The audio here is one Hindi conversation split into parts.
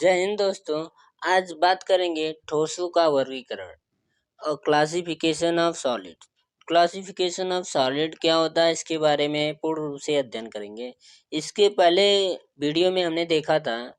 जय हिंद दोस्तों। आज बात करेंगे ठोसों का वर्गीकरण और classification of solid. Classification of solid क्या होता है, इसके बारे में पूर्ण रूप से अध्ययन करेंगे। इसके पहले वीडियो में हमने देखा था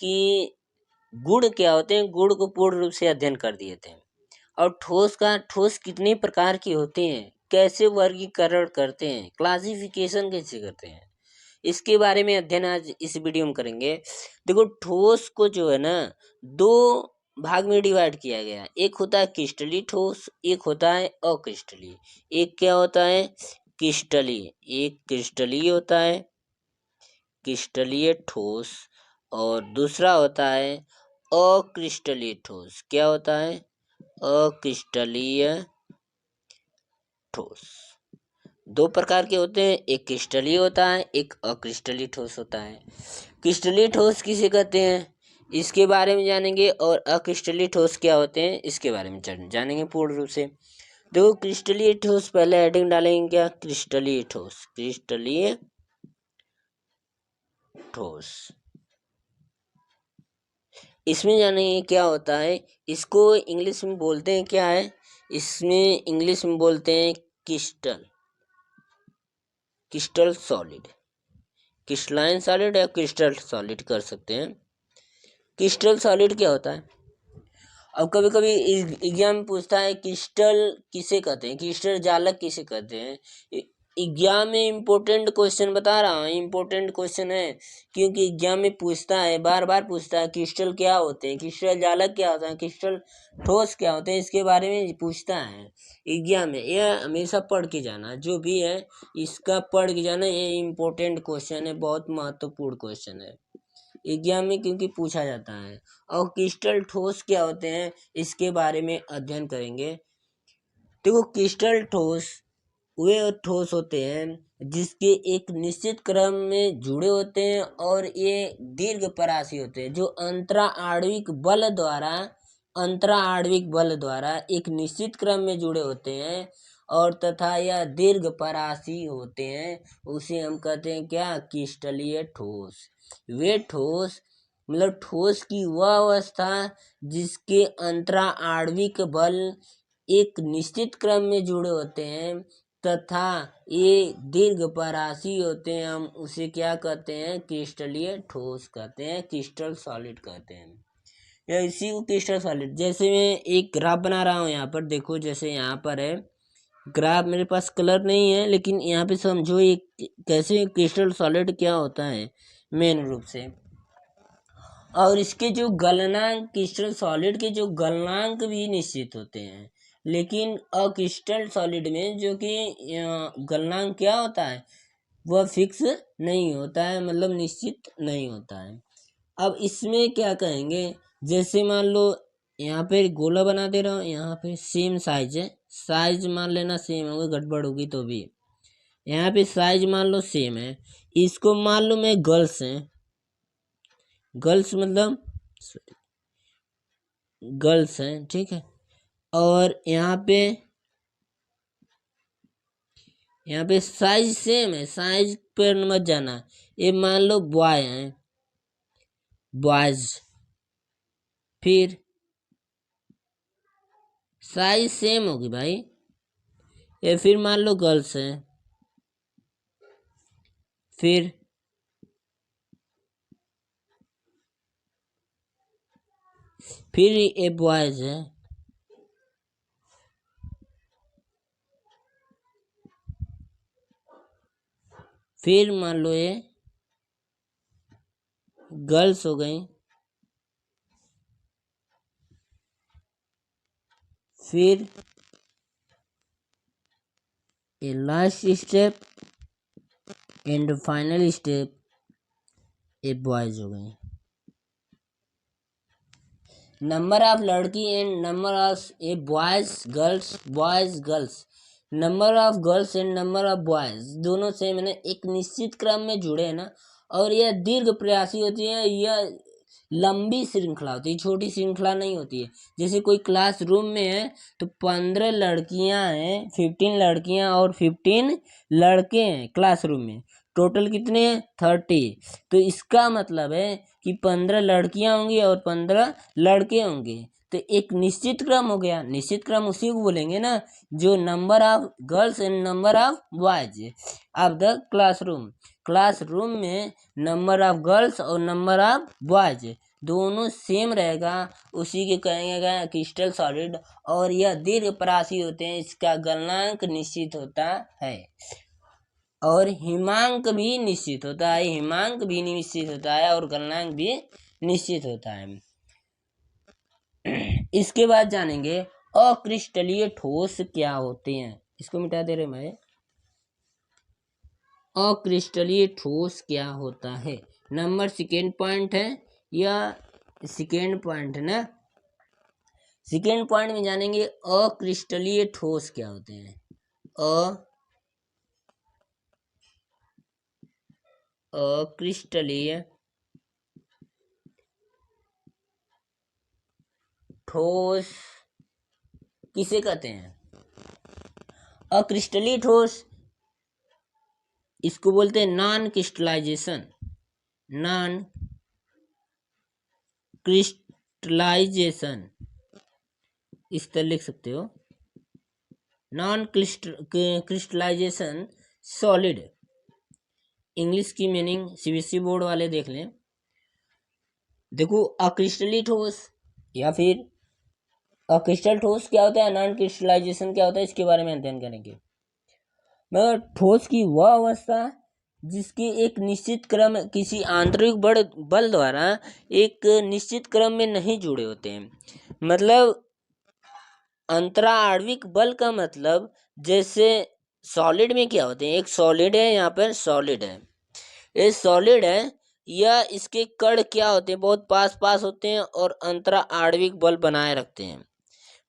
कि गुण क्या होते हैं, गुण को पूर्ण रूप से अध्ययन कर दिए थे। और ठोस कितने प्रकार के होते हैं, कैसे वर्गीकरण करते हैं, क्लासिफिकेशन कैसे करते हैं, इसके बारे में अध्ययन आज इस वीडियो में करेंगे। देखो, ठोस को जो है ना, दो भाग में डिवाइड किया गया है। एक होता है क्रिस्टलीय ठोस, एक होता है अक्रिस्टलीय। एक क्या होता है? क्रिस्टलीय। एक क्रिस्टलीय होता है, क्रिस्टलीय ठोस, और दूसरा होता है अक्रिस्टलीय ठोस। क्या होता है? अक्रिस्टलीय ठोस। दो प्रकार के होते हैं, एक क्रिस्टलीय होता है, एक अक्रिस्टलीय ठोस होता है। क्रिस्टलीय ठोस किसे कहते हैं, इसके बारे में जानेंगे, और अक्रिस्टलीय ठोस क्या होते हैं इसके बारे में जानेंगे पूर्ण रूप से। देखो, क्रिस्टलीय ठोस पहले हेडिंग डालेंगे क्या? क्रिस्टलीय ठोस। क्रिस्टलीय ठोस, इसमें जानेंगे क्या होता है। इसको इंग्लिश में बोलते हैं क्या है, इसमें इंग्लिश में बोलते हैं क्रिस्टल सॉलिड। क्रिस्टलाइन सॉलिड या क्रिस्टल सॉलिड कर सकते हैं। क्रिस्टल सॉलिड क्या होता है? अब कभी कभी एग्जाम में पूछता है क्रिस्टल किसे कहते हैं, क्रिस्टल जालक किसे कहते हैं। एग्जाम में इम्पोर्टेंट क्वेश्चन बता रहा हूँ, इम्पोर्टेंट क्वेश्चन है, क्योंकि एग्जाम में पूछता है, बार बार पूछता है क्रिस्टल क्या होते हैं, क्रिस्टल जालक क्या होता है, क्रिस्टल ठोस क्या होते हैं, इसके बारे में पूछता है एग्जाम में। यह हमेशा पढ़ के जाना, जो भी है इसका पढ़ के जाना। ये इम्पोर्टेंट क्वेश्चन है, बहुत महत्वपूर्ण क्वेश्चन है एग्जाम में, क्योंकि पूछा जाता है। और क्रिस्टल ठोस क्या होते हैं इसके बारे में अध्ययन करेंगे। देखो, क्रिस्टल ठोस वे ठोस होते हैं जिसके एक निश्चित क्रम में जुड़े होते हैं, और ये दीर्घपरासी होते हैं, जो अंतरा आणविक बल द्वारा एक निश्चित क्रम में जुड़े होते हैं, और तथा यह दीर्घपरासी होते हैं। उसे हम कहते हैं क्या? क्रिस्टलीय ठोस। वे ठोस मतलब ठोस की वह अवस्था जिसके अंतरा आणविक बल एक निश्चित क्रम में जुड़े होते हैं, तथा ये दीर्घपरासी होते हैं। हम उसे क्या कहते हैं? क्रिस्टलीय ठोस कहते हैं, क्रिस्टल सॉलिड कहते हैं, या इसी को क्रिस्टल सॉलिड। जैसे मैं एक ग्राफ बना रहा हूँ यहाँ पर, देखो जैसे यहाँ पर है ग्राफ, मेरे पास कलर नहीं है, लेकिन यहाँ पे समझो एक कैसे क्रिस्टल सॉलिड क्या होता है मेन रूप से। और इसके जो गलनांक, क्रिस्टल सॉलिड के जो गलनांक भी निश्चित होते हैं, लेकिन अक्रिस्टल सॉलिड में जो कि गलनांक क्या होता है, वह फिक्स नहीं होता है, मतलब निश्चित नहीं होता है। अब इसमें क्या कहेंगे, जैसे मान लो यहाँ पे गोला बना दे रहा हूँ, यहाँ पे सेम साइज है, साइज मान लेना सेम होगा, गड़बड़ होगी तो भी। यहाँ पे साइज मान लो सेम है, इसको मान लो मैं गर्ल्स है, गर्ल्स मतलब गर्ल्स हैं, ठीक है। और यहाँ पे साइज सेम है, साइज पर मत जाना। ये मान लो बॉय हैं, बॉयज, फिर साइज सेम होगी भाई। ये फिर मान लो गर्ल्स हैं, फिर ये बॉयज है, फिर मान लो ये गर्ल्स हो गई, फिर ये last step and final step ये बॉयज हो गई। नंबर ऑफ लड़की and number of A boys girls, number of girls and number of boys दोनों से मैंने एक निश्चित क्रम में जुड़े हैं ना। और यह दीर्घ प्रयासी होती है, यह लंबी श्रृंखला होती है, छोटी श्रृंखला नहीं होती है। जैसे कोई क्लासरूम में है तो 15 लड़कियां हैं, 15 लड़कियां और 15 लड़के हैं क्लासरूम में, टोटल कितने हैं? 30। तो इसका मतलब है कि 15 लड़कियां होंगी और 15 लड़के होंगे, तो एक निश्चित क्रम हो गया। निश्चित क्रम उसी को बोलेंगे ना जो number of girls and number of boys of the classroom. Classroom में नंबर ऑफ गर्ल्स और नंबर ऑफ बॉयज दोनों सेम रहेगा, उसी के कहेंगे क्रिस्टल सॉलिड। और यह दीर्घपरासी होते हैं, इसका गलनांक निश्चित होता है और हिमांक भी निश्चित होता है। हिमांक भी निश्चित होता है और गलनांक भी निश्चित होता है। इसके बाद जानेंगे अक्रिस्टलीय ठोस क्या होते हैं। इसको मिटा दे रहे मैं। अक्रिस्टलीय ठोस क्या होता है, नंबर सेकेंड पॉइंट है या सेकेंड पॉइंट है ना। सेकेंड पॉइंट में जानेंगे अक्रिस्टलीय ठोस क्या होते हैं। अक्रिस्टलीय ठोस किसे कहते हैं? अक्रिस्टलीय ठोस इसको बोलते हैं नॉन क्रिस्टलाइजेशन। नॉन क्रिस्टलाइजेशन इस तरह लिख सकते हो, नॉन क्रिस्टलाइजेशन सॉलिड। इंग्लिश की मीनिंग सीबीएसई बोर्ड वाले देख लें। देखो अक्रिस्टलीय ठोस या फिर अक्रिस्टल ठोस क्या होता है, नॉन क्रिस्टलाइजेशन क्या होता है, इसके बारे में अध्ययन करेंगे। मगर ठोस की वह अवस्था जिसके एक निश्चित क्रम किसी आंतरिक बल द्वारा एक निश्चित क्रम में नहीं जुड़े होते हैं। मतलब अंतराआण्विक बल का मतलब जैसे सॉलिड में क्या होते हैं, एक सॉलिड है, यहाँ पर सॉलिड है, ये सॉलिड है, या इसके कण क्या होते हैं, बहुत पास पास होते हैं और अंतराआण्विक बल बनाए रखते हैं।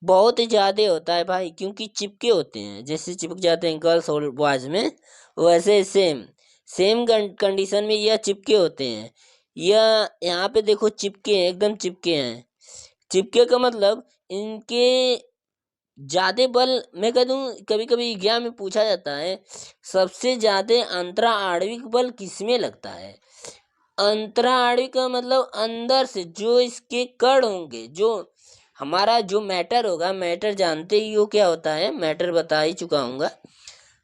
बहुत ही ज़्यादा होता है भाई, क्योंकि चिपके होते हैं, जैसे चिपक जाते हैं गर्ल्स और बॉयज में, वैसे सेम कंडीशन में यह चिपके होते हैं। यह यहाँ पे देखो चिपके हैं, एकदम चिपके हैं। चिपके का मतलब इनके ज्यादा बल, मैं कह दूं कभी कभी एग्जाम में पूछा जाता है सबसे ज्यादा अंतराआण्विक बल किसमें लगता है। अंतराआण्विक का मतलब अंदर से जो इसके कण होंगे, जो हमारा जो मैटर होगा, मैटर जानते ही हो क्या होता है, मैटर बता ही चुका हूँगा।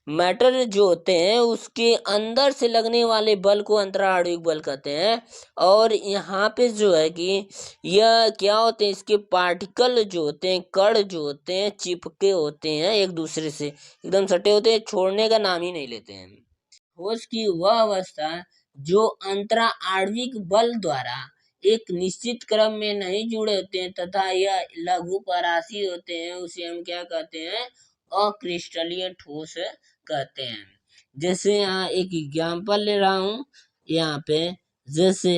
मैटर जो होते हैं उसके अंदर से लगने वाले बल को अंतराआण्विक बल कहते हैं। और यहाँ पे जो है कि यह क्या होते हैं, इसके पार्टिकल जो होते हैं, कण जो होते हैं, चिपके होते हैं एक दूसरे से, एकदम सटे होते हैं, छोड़ने का नाम ही नहीं लेते हैं। ठोस की वह अवस्था जो अंतराआण्विक बल द्वारा एक निश्चित क्रम में नहीं जुड़े होते हैं तथा यह लघुपरासी होते हैं, उसे हम क्या कहते हैं, अक्रिस्टलीय ठोस कहते हैं। जैसे यहाँ एक एग्जाम्पल ले रहा हूँ, यहाँ पे जैसे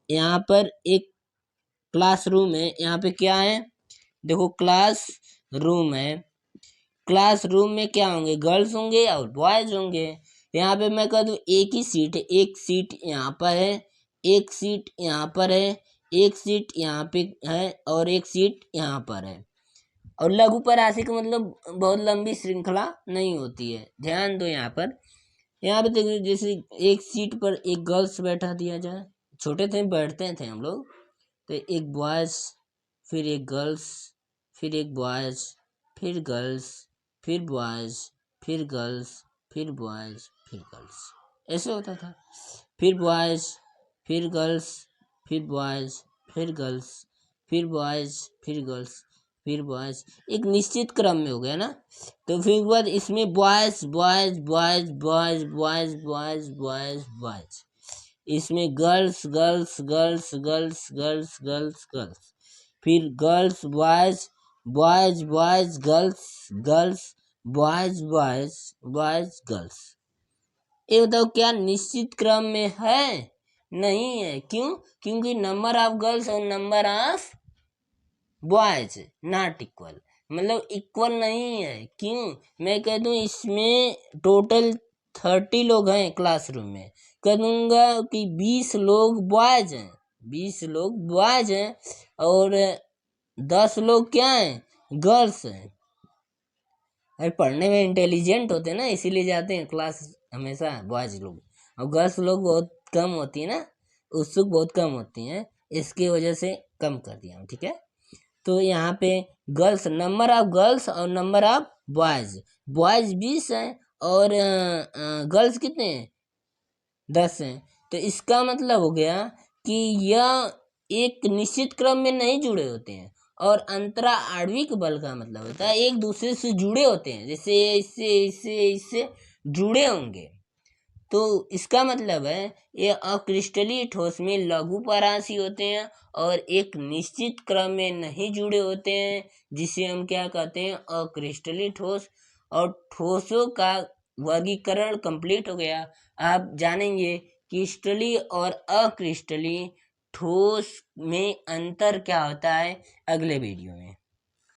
यहाँ पर एक क्लासरूम है, यहाँ पे क्या है, देखो क्लास रूम है। क्लासरूम में क्या होंगे, गर्ल्स होंगे और बॉयज होंगे। यहाँ पे मैं कह दूँ एक ही सीट है, एक सीट यहाँ पर है, एक सीट यहाँ पर है, एक सीट यहाँ पे है और एक सीट यहाँ पर है। और लघुपरासी का मतलब बहुत लंबी श्रृंखला नहीं होती है, ध्यान दो। यहाँ पे देखिए जैसे एक सीट पर एक गर्ल्स बैठा दिया जाए, छोटे थे बैठते थे हम लोग, तो एक बॉयज, फिर एक गर्ल्स, फिर एक बॉयज, फिर गर्ल्स, फिर बॉयज, फिर गर्ल्स, फिर बॉयज, फिर गर्ल्स, ऐसे होता था। फिर बॉयज, फिर गर्ल्स, फिर बॉयज, फिर गर्ल्स, फिर बॉयज, फिर गर्ल्स, फिर बॉयज, एक निश्चित क्रम में हो गया ना। तो फिर बाद इसमें boys boys boys boys boys boys boys boys, इसमें girls girls girls girls girls girls girls, फिर girls boys boys boys girls girls boys boys boys girls. ये बताओ क्या निश्चित क्रम में है? नहीं है। क्यों? क्योंकि नंबर ऑफ गर्ल्स और number of boys not equal, मतलब इक्वल नहीं है। क्यों? मैं कह दूं इसमें टोटल 30 लोग हैं क्लासरूम में, कह दूंगा कि 20 लोग बॉयज हैं, 20 लोग बॉयज हैं और 10 लोग क्या हैं, गर्ल्स हैं। अरे पढ़ने में इंटेलिजेंट होते हैं ना, इसीलिए जाते हैं क्लास हमेशा बॉयज लोग, और गर्ल्स लोग बहुत कम होती है ना, उत्सुक बहुत कम होती हैं, इसकी वजह से कम कर दिया हूँ, ठीक है। तो यहाँ पे गर्ल्स, नंबर ऑफ गर्ल्स और नंबर ऑफ बॉयज, बॉयज 20 हैं और गर्ल्स कितने हैं, 10 हैं। तो इसका मतलब हो गया कि यह एक निश्चित क्रम में नहीं जुड़े होते हैं। और अंतरा आणविक बल का मतलब होता है एक दूसरे से जुड़े होते हैं, जैसे इससे इससे इससे जुड़े होंगे। तो इसका मतलब है ये अक्रिस्टलीय ठोस में लघु परासी होते हैं और एक निश्चित क्रम में नहीं जुड़े होते हैं, जिसे हम क्या कहते हैं, अक्रिस्टलीय ठोस। और ठोसों का वर्गीकरण कंप्लीट हो गया। आप जानेंगे क्रिस्टलीय और अक्रिस्टलीय ठोस में अंतर क्या होता है अगले वीडियो में।